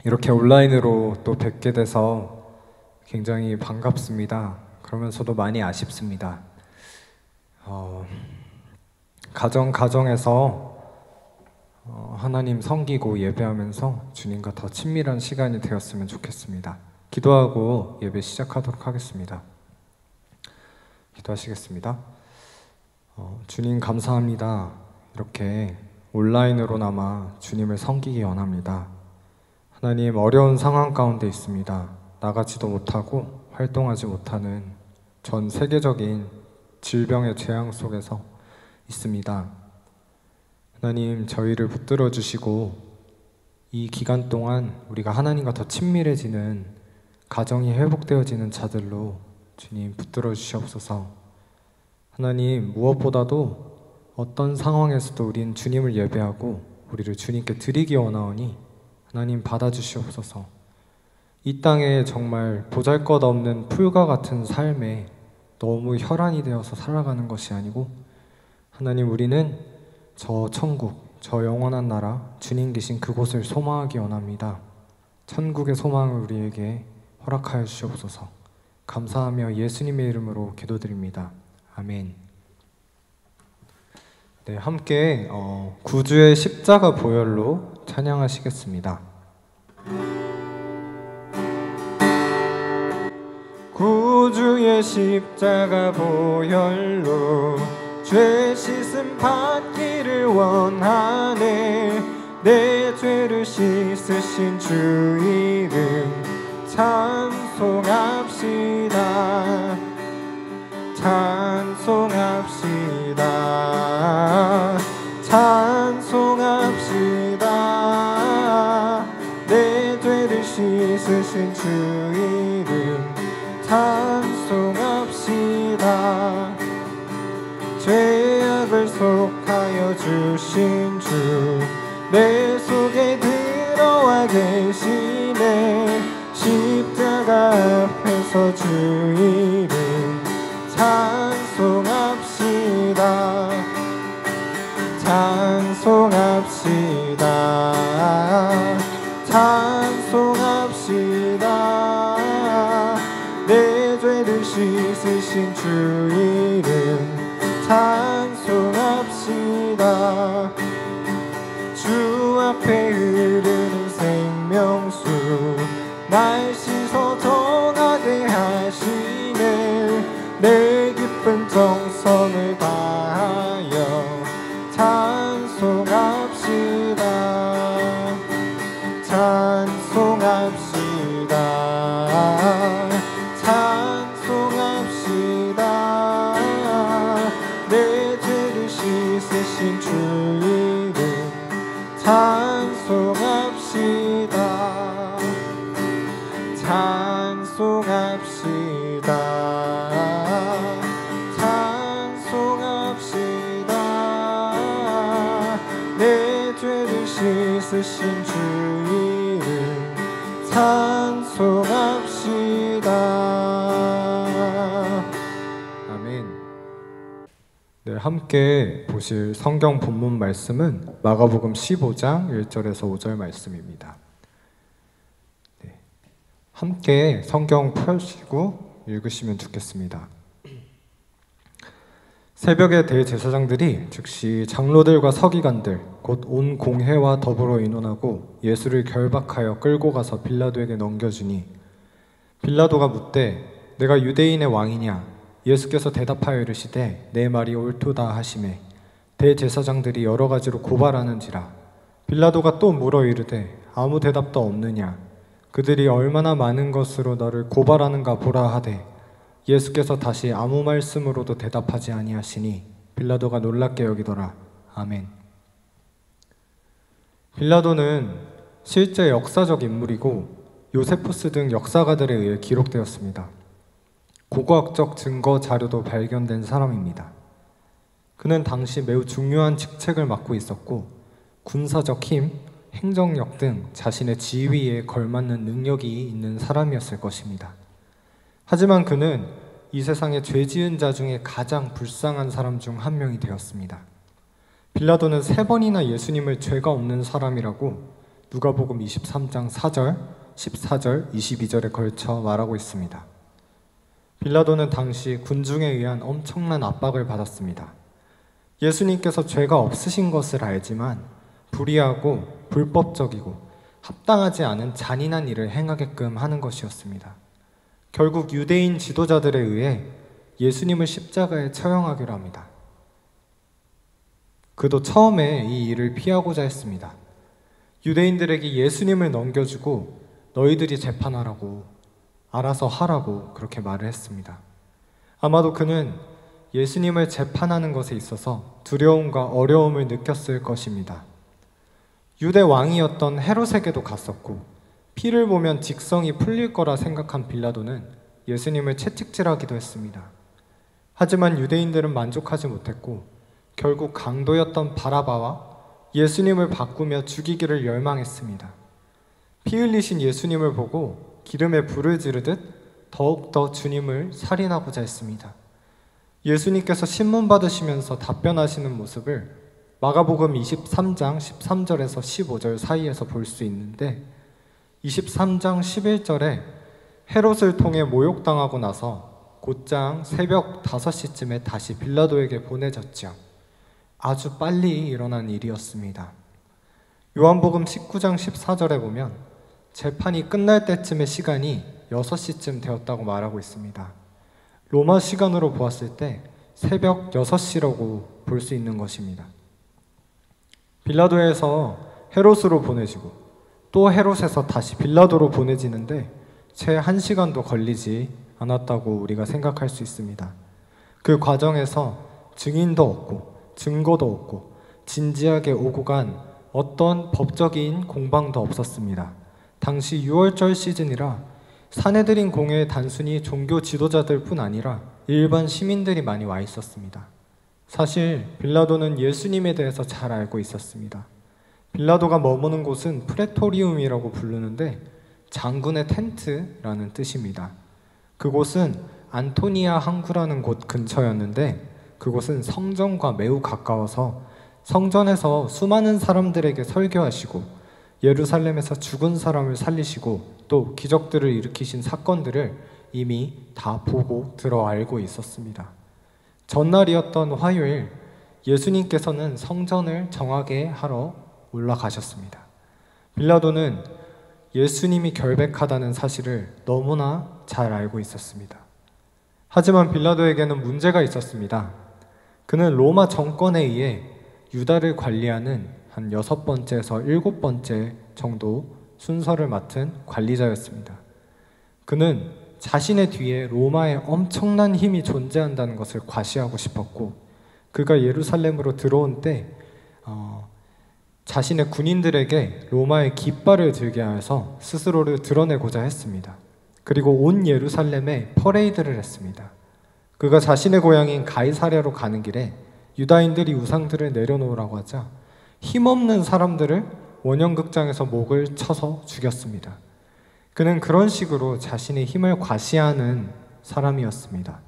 이렇게 온라인으로 또 뵙게 돼서 굉장히 반갑습니다. 그러면서도 많이 아쉽습니다. 가정에서 하나님 섬기고 예배하면서 주님과 더 친밀한 시간이 되었으면 좋겠습니다. 기도하고 예배 시작하도록 하겠습니다. 기도하시겠습니다. 주님 감사합니다. 이렇게 온라인으로나마 주님을 섬기기 원합니다. 하나님, 어려운 상황 가운데 있습니다. 나가지도 못하고 활동하지 못하는 전 세계적인 질병의 재앙 속에서 있습니다. 하나님, 저희를 붙들어 주시고 이 기간 동안 우리가 하나님과 더 친밀해지는, 가정이 회복되어지는 자들로 주님 붙들어 주시옵소서. 하나님, 무엇보다도 어떤 상황에서도 우린 주님을 예배하고 우리를 주님께 드리기 원하오니 하나님 받아주시옵소서. 이 땅에 정말 보잘것없는 풀과 같은 삶에 너무 혈안이 되어서 살아가는 것이 아니고, 하나님, 우리는 저 천국, 저 영원한 나라, 주님 계신 그곳을 소망하기 원합니다. 천국의 소망을 우리에게 허락하여 주시옵소서. 감사하며 예수님의 이름으로 기도드립니다. 아멘. 네, 함께 구주의 십자가 보혈로 찬양하시겠습니다. 구주의 십자가 보혈로 죄 씻음 받기를 원하네. 내 죄를 씻으신 주 이름 찬송합시다. 찬송합시다. 찬송합시다. 내 죄를 씻으신 주 이름 찬송합시다. 죄악을 속하여 주신 주 내 속에 들어와 계시네. 십자가 앞에서 주 이름 찬송합시다. 찬송합시다. 찬송합시다. 내 죄를 씻으신 주 이름 찬송합시다. 주 앞에 흐르는 생명수 날 씻어 정하게 하시네. 내 깊은 정성을 다하여 찬송합시다. 찬송합시다. 찬송합시다. 내 죄를 씻으신 주 이름 찬송합시다. 찬송합시다. 찬송합시다. 내 죄를 씻으신 주 이름 찬송합시다. 아멘. 네, 함께 보실 성경 본문 말씀은 마가복음 15장 1절에서 5절 말씀입니다. 네, 함께 성경 펴시고 읽으시면 좋겠습니다. 새벽에 대제사장들이 즉시 장로들과 서기관들 곧 온 공회와 더불어 의논하고 예수를 결박하여 끌고 가서 빌라도에게 넘겨주니, 빌라도가 묻되 내가 유대인의 왕이냐? 예수께서 대답하여 이르시되 내 말이 옳도다 하시매 대제사장들이 여러 가지로 고발하는지라. 빌라도가 또 물어 이르되 아무 대답도 없느냐? 그들이 얼마나 많은 것으로 너를 고발하는가 보라 하되 예수께서 다시 아무 말씀으로도 대답하지 아니하시니 빌라도가 놀랍게 여기더라. 아멘. 빌라도는 실제 역사적 인물이고 요세푸스 등 역사가들에 의해 기록되었습니다. 고고학적 증거 자료도 발견된 사람입니다. 그는 당시 매우 중요한 직책을 맡고 있었고 군사적 힘, 행정력 등 자신의 지위에 걸맞는 능력이 있는 사람이었을 것입니다. 하지만 그는 이 세상에 죄 지은 자 중에 가장 불쌍한 사람 중 한 명이 되었습니다. 빌라도는 3번이나 예수님을 죄가 없는 사람이라고 누가복음 23장 4절, 14절, 22절에 걸쳐 말하고 있습니다. 빌라도는 당시 군중에 의한 엄청난 압박을 받았습니다. 예수님께서 죄가 없으신 것을 알지만 불의하고 불법적이고 합당하지 않은 잔인한 일을 행하게끔 하는 것이었습니다. 결국 유대인 지도자들에 의해 예수님을 십자가에 처형하기로 합니다. 그도 처음에 이 일을 피하고자 했습니다. 유대인들에게 예수님을 넘겨주고 너희들이 재판하라고, 알아서 하라고 그렇게 말을 했습니다. 아마도 그는 예수님을 재판하는 것에 있어서 두려움과 어려움을 느꼈을 것입니다. 유대 왕이었던 헤롯에게도 갔었고 피를 보면 직성이 풀릴 거라 생각한 빌라도는 예수님을 채찍질하기도 했습니다. 하지만 유대인들은 만족하지 못했고 결국 강도였던 바라바와 예수님을 바꾸며 죽이기를 열망했습니다. 피 흘리신 예수님을 보고 기름에 불을 지르듯 더욱더 주님을 살인하고자 했습니다. 예수님께서 신문 받으시면서 답변하시는 모습을 마가복음 23장 13절에서 15절 사이에서 볼 수 있는데 23장 11절에 헤롯을 통해 모욕당하고 나서 곧장 새벽 5시쯤에 다시 빌라도에게 보내졌죠. 아주 빨리 일어난 일이었습니다. 요한복음 19장 14절에 보면 재판이 끝날 때쯤의 시간이 6시쯤 되었다고 말하고 있습니다. 로마 시간으로 보았을 때 새벽 6시라고 볼 수 있는 것입니다. 빌라도에서 헤롯으로 보내지고 또 헤롯에서 다시 빌라도로 보내지는데 채 1시간도 걸리지 않았다고 우리가 생각할 수 있습니다. 그 과정에서 증인도 없고 증거도 없고 진지하게 오고 간 어떤 법적인 공방도 없었습니다. 당시 6월절 시즌이라 사내들인 공회에 단순히 종교 지도자들 뿐 아니라 일반 시민들이 많이 와 있었습니다. 사실 빌라도는 예수님에 대해서 잘 알고 있었습니다. 빌라도가 머무는 곳은 프레토리움이라고 부르는데 장군의 텐트라는 뜻입니다. 그곳은 안토니아 항구라는 곳 근처였는데 그곳은 성전과 매우 가까워서 성전에서 수많은 사람들에게 설교하시고 예루살렘에서 죽은 사람을 살리시고 또 기적들을 일으키신 사건들을 이미 다 보고 들어 알고 있었습니다. 전날이었던 화요일 예수님께서는 성전을 정하게 하러 올라가셨습니다. 빌라도는 예수님이 결백하다는 사실을 너무나 잘 알고 있었습니다. 하지만 빌라도에게는 문제가 있었습니다. 그는 로마 정권에 의해 유다를 관리하는 한 6번째에서 7번째 정도 순서를 맡은 관리자였습니다. 그는 자신의 뒤에 로마의 엄청난 힘이 존재한다는 것을 과시하고 싶었고 그가 예루살렘으로 들어온 때 자신의 군인들에게 로마의 깃발을 들게 하여서 스스로를 드러내고자 했습니다. 그리고 온 예루살렘에 퍼레이드를 했습니다. 그가 자신의 고향인 가이사랴로 가는 길에 유다인들이 우상들을 내려놓으라고 하자 힘없는 사람들을 원형극장에서 목을 쳐서 죽였습니다. 그는 그런 식으로 자신의 힘을 과시하는 사람이었습니다.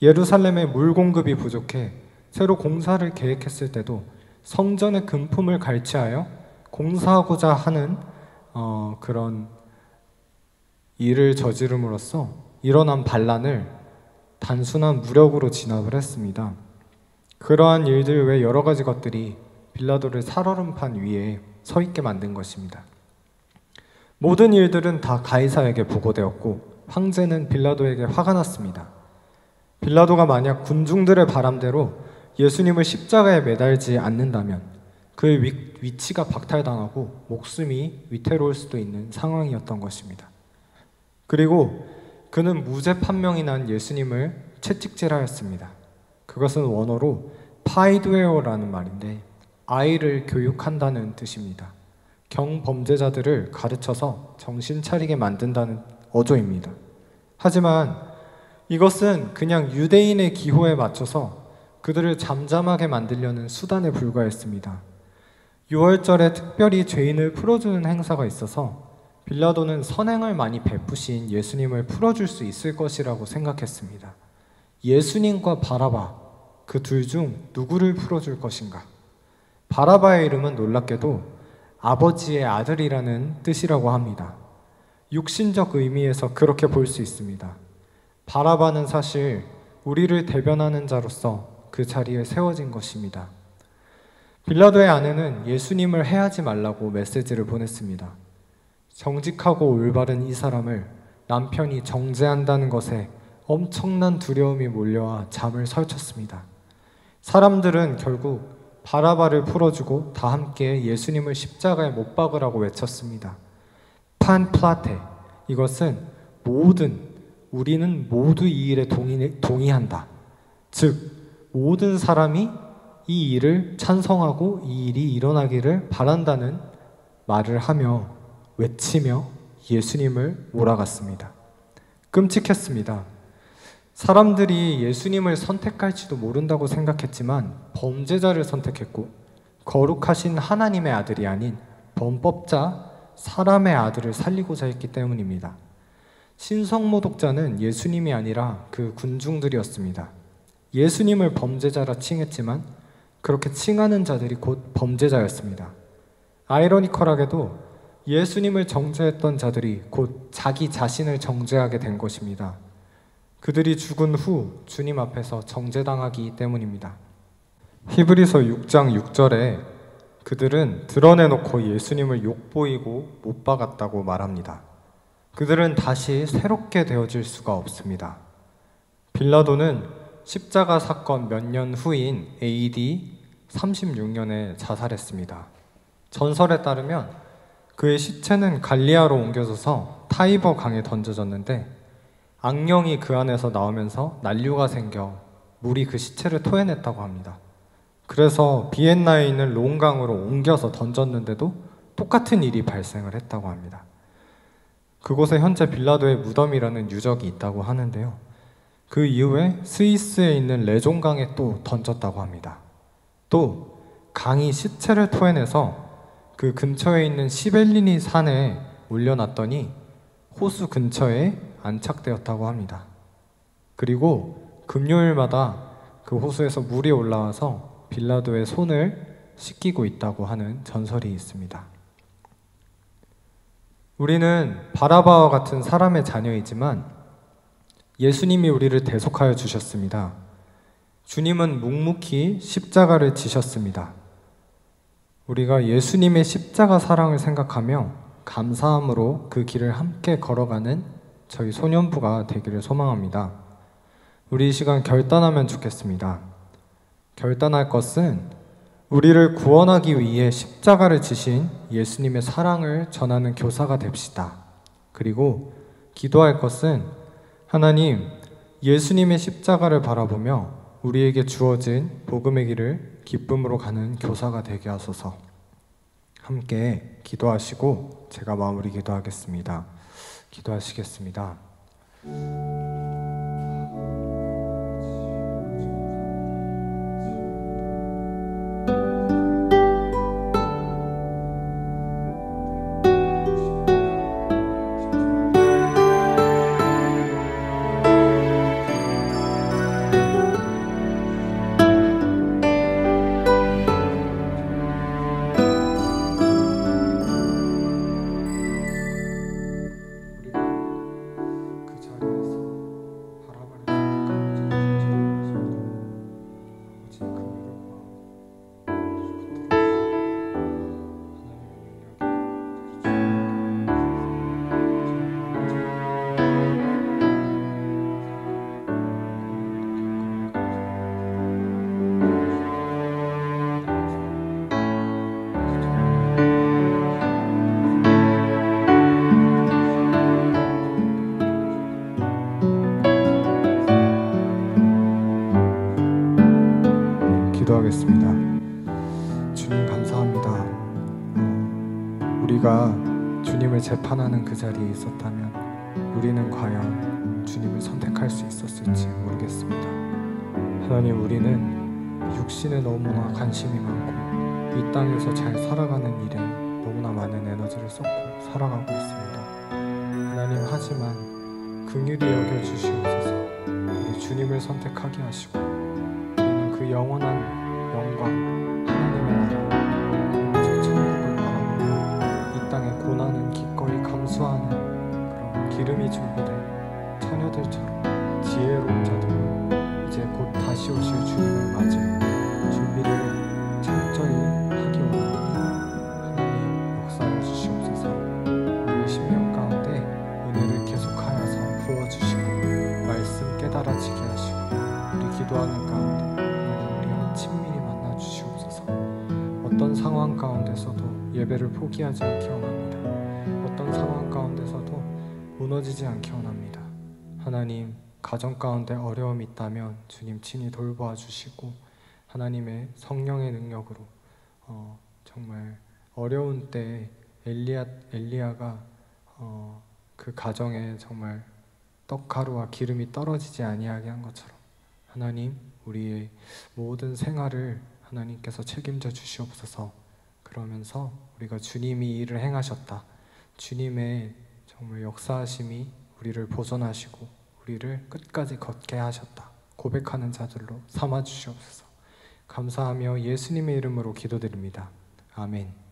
예루살렘의 물 공급이 부족해 새로 공사를 계획했을 때도 성전의 금품을 갈취하여 공사하고자 하는 그런 일을 저지름으로써 일어난 반란을 단순한 무력으로 진압을 했습니다. 그러한 일들 외 여러 가지 것들이 빌라도를 살얼음판 위에 서 있게 만든 것입니다. 모든 일들은 다 가이사에게 보고되었고 황제는 빌라도에게 화가 났습니다. 빌라도가 만약 군중들의 바람대로 예수님을 십자가에 매달지 않는다면 그의 위치가 박탈당하고 목숨이 위태로울 수도 있는 상황이었던 것입니다. 그리고 그는 무죄 판명이 난 예수님을 채찍질하였습니다. 그것은 원어로 파이드웨어라는 말인데 아이를 교육한다는 뜻입니다. 경범죄자들을 가르쳐서 정신 차리게 만든다는 어조입니다. 하지만 이것은 그냥 유대인의 기호에 맞춰서 그들을 잠잠하게 만들려는 수단에 불과했습니다. 6월절에 특별히 죄인을 풀어주는 행사가 있어서 빌라도는 선행을 많이 베푸신 예수님을 풀어줄 수 있을 것이라고 생각했습니다. 예수님과 바라바, 그 둘 중 누구를 풀어줄 것인가? 바라바의 이름은 놀랍게도 아버지의 아들이라는 뜻이라고 합니다. 육신적 의미에서 그렇게 볼 수 있습니다. 바라바는 사실 우리를 대변하는 자로서 그 자리에 세워진 것입니다. 빌라도의 아내는 예수님을 해하지 말라고 메시지를 보냈습니다. 정직하고 올바른 이 사람을 남편이 정죄한다는 것에 엄청난 두려움이 몰려와 잠을 설쳤습니다. 사람들은 결국 바라바를 풀어주고 다 함께 예수님을 십자가에 못 박으라고 외쳤습니다. 판플라테, 이것은 우리는 모두 이 일에 동의한다. 즉 모든 사람이 이 일을 찬성하고 이 일이 일어나기를 바란다는 말을 하며 외치며 예수님을 몰아갔습니다. 끔찍했습니다. 사람들이 예수님을 선택할지도 모른다고 생각했지만 범죄자를 선택했고 거룩하신 하나님의 아들이 아닌 범법자 사람의 아들을 살리고자 했기 때문입니다. 신성모독자는 예수님이 아니라 그 군중들이었습니다. 예수님을 범죄자라 칭했지만 그렇게 칭하는 자들이 곧 범죄자였습니다. 아이러니컬하게도 예수님을 정죄했던 자들이 곧 자기 자신을 정죄하게 된 것입니다. 그들이 죽은 후 주님 앞에서 정죄당하기 때문입니다. 히브리서 6장 6절에 그들은 드러내놓고 예수님을 욕보이고 못 박았다고 말합니다. 그들은 다시 새롭게 되어질 수가 없습니다. 빌라도는 십자가 사건 몇 년 후인 AD 36년에 자살했습니다. 전설에 따르면 그의 시체는 갈리아로 옮겨져서 타이버 강에 던져졌는데 악령이 그 안에서 나오면서 난류가 생겨 물이 그 시체를 토해냈다고 합니다. 그래서 비엔나에 있는 롱강으로 옮겨서 던졌는데도 똑같은 일이 발생을 했다고 합니다. 그곳에 현재 빌라도의 무덤이라는 유적이 있다고 하는데요. 그 이후에 스위스에 있는 레종강에 또 던졌다고 합니다. 또 강이 시체를 토해내서 그 근처에 있는 시벨리니 산에 올려놨더니 호수 근처에 안착되었다고 합니다. 그리고 금요일마다 그 호수에서 물이 올라와서 빌라도의 손을 씻기고 있다고 하는 전설이 있습니다. 우리는 바라바와 같은 사람의 자녀이지만 예수님이 우리를 대속하여 주셨습니다. 주님은 묵묵히 십자가를 지셨습니다. 우리가 예수님의 십자가 사랑을 생각하며 감사함으로 그 길을 함께 걸어가는 저희 소년부가 되기를 소망합니다. 우리 이 시간 결단하면 좋겠습니다. 결단할 것은 우리를 구원하기 위해 십자가를 지신 예수님의 사랑을 전하는 교사가 됩시다. 그리고 기도할 것은 하나님, 예수님의 십자가를 바라보며 우리에게 주어진 복음의 길을 기쁨으로 가는 교사가 되게 하소서. 함께 기도하시고 제가 마무리 기도하겠습니다. 기도하시겠습니다. 기도하겠습니다. 주님 감사합니다. 우리가 주님을 재판하는 그 자리에 있었다면 우리는 과연 주님을 선택할 수 있었을지 모르겠습니다. 하나님, 우리는 육신에 너무나 관심이 많고 이 땅에서 잘 살아가는 일에 너무나 많은 에너지를 쏟고 살아가고 있습니다. 하나님, 하지만 긍휼히 여겨주시옵소서. 우리 주님을 선택하게 하시고 우리는 그 영원한 영광 하나님의 나라 저 천국을 바라보며 순수하는 그런 기름이 준비된 처녀들처럼 지혜로운 자들로 이제 곧 다시 오실 주님을 맞이해 준비를 철저히 하기 원하오니 하나님 역사해 주시옵소서. 우리의 심령 가운데 은혜를 계속하여서 부어주시고 말씀 깨달아지게 하시고 우리 기도하는 가운데 하나님 우리와 친밀히 만나 주시옵소서. 어떤 상황 가운데서도 예배를 포기하지 않기 원합니다. 어떤 상황 가운데서도 무너지지 않기 원합니다. 하나님, 가정 가운데 어려움이 있다면 주님 친히 돌보아 주시고 하나님의 성령의 능력으로 정말 어려운 때에 엘리야가 그 가정에 정말 떡가루와 기름이 떨어지지 아니하게 한 것처럼 하나님, 우리의 모든 생활을 하나님께서 책임져 주시옵소서. 그러면서 우리가 주님이 일을 행하셨다, 주님의 정말 역사하심이 우리를 보존하시고 우리를 끝까지 걷게 하셨다 고백하는 자들로 삼아 주시옵소서. 감사하며 예수님의 이름으로 기도드립니다. 아멘.